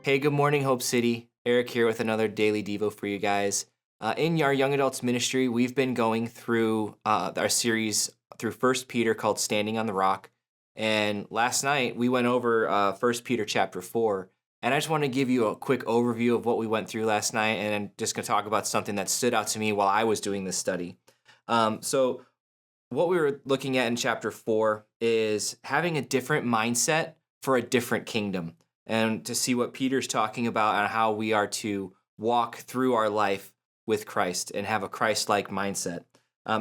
Hey, good morning, Hope City. Eric here with another daily Devo for you guys. In our young adults ministry, we've been going through our series through First Peter called Standing on the Rock. And last night we went over First Peter chapter 4. And I just want to give you a quick overview of what we went through last night. And I'm just going to talk about something that stood out to me while I was doing this study. So what we were looking at in chapter 4 is having a different mindset for a different kingdom, and to see what Peter's talking about and how we are to walk through our life with Christ and have a Christ-like mindset.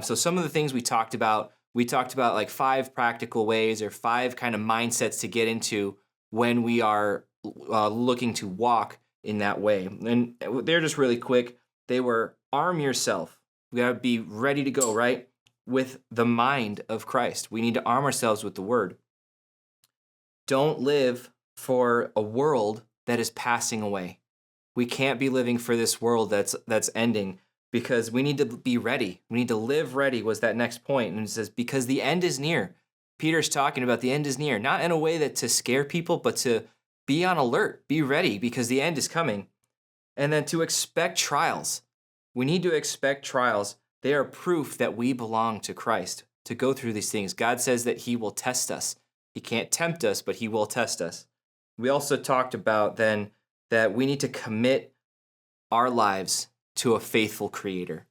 So some of the things we talked about like 5 practical ways or 5 kind of mindsets to get into when we are looking to walk in that way. And they're just really quick. They were arm yourself. We got to be ready to go, right? With the mind of Christ. We need to arm ourselves with the word. Don't live for a world that is passing away. We can't be living for this world that's ending, because we need to be ready. We need to live ready was that next point. And it says, because the end is near. Peter's talking about the end is near, not in a way that to scare people, but to be on alert, be ready, because the end is coming. And then to expect trials. We need to expect trials. They are proof that we belong to Christ. To go through these things, God says that he will test us. He can't tempt us, but he will test us. We also talked about then that we need to commit our lives to a faithful creator.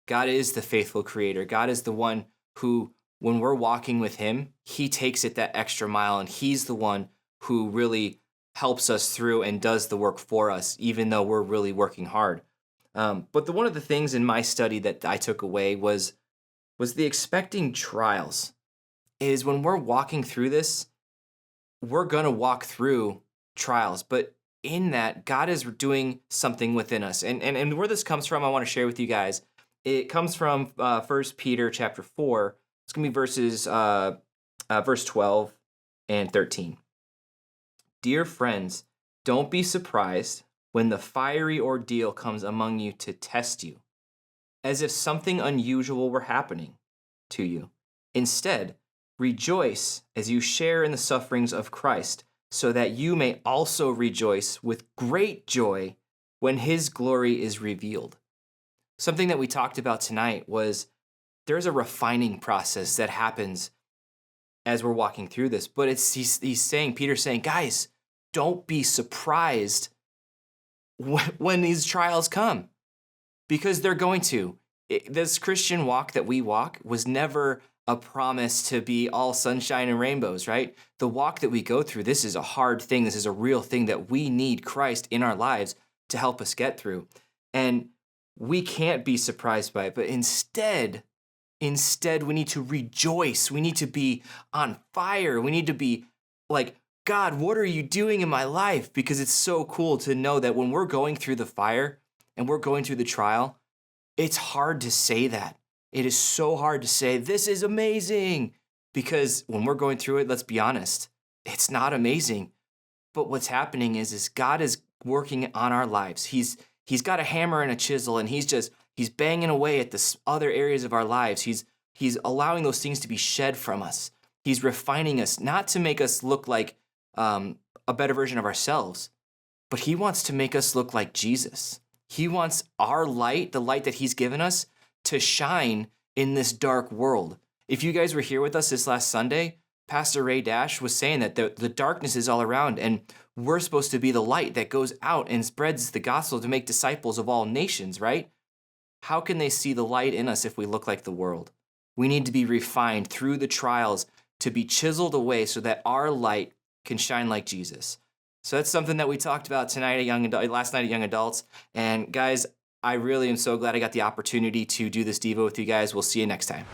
God is the faithful creator. God is the one who, when we're walking with him, he takes it that extra mile, and he's the one who really helps us through and does the work for us, even though we're really working hard. But one of the things in my study that I took away was the expecting trials. Is when we're walking through this, we're going to walk through trials, but in that, God is doing something within us. And where this comes from, I want to share with you guys. It comes from 1 Peter chapter 4. It's going to be verse 12 and 13. Dear friends, don't be surprised when the fiery ordeal comes among you to test you, as if something unusual were happening to you. Instead, rejoice as you share in the sufferings of Christ, so that you may also rejoice with great joy when his glory is revealed. Something that we talked about tonight was there's a refining process that happens as we're walking through this. But Peter's saying, guys, don't be surprised when these trials come, because they're going to. This Christian walk that we walk was never a promise to be all sunshine and rainbows, right? The walk that we go through, this is a hard thing. This is a real thing that we need Christ in our lives to help us get through. And we can't be surprised by it, but instead we need to rejoice. We need to be on fire. We need to be like, God, what are you doing in my life? Because it's so cool to know that when we're going through the fire and we're going through the trial, it's hard to say that. It is so hard to say, this is amazing, because when we're going through it, let's be honest, it's not amazing. But what's happening is God is working on our lives. He's got a hammer and a chisel, and he's banging away at the other areas of our lives. He's allowing those things to be shed from us. He's refining us, not to make us look like a better version of ourselves, but he wants to make us look like Jesus. He wants our light, the light that he's given us, to shine in this dark world. If you guys were here with us this last Sunday, Pastor Ray Dash was saying that the darkness is all around, and we're supposed to be the light that goes out and spreads the gospel to make disciples of all nations, right? How can they see the light in us if we look like the world? We need to be refined through the trials to be chiseled away so that our light can shine like Jesus. So that's something that we talked about last night at Young Adults. And guys, I really am so glad I got the opportunity to do this Devo with you guys. We'll see you next time.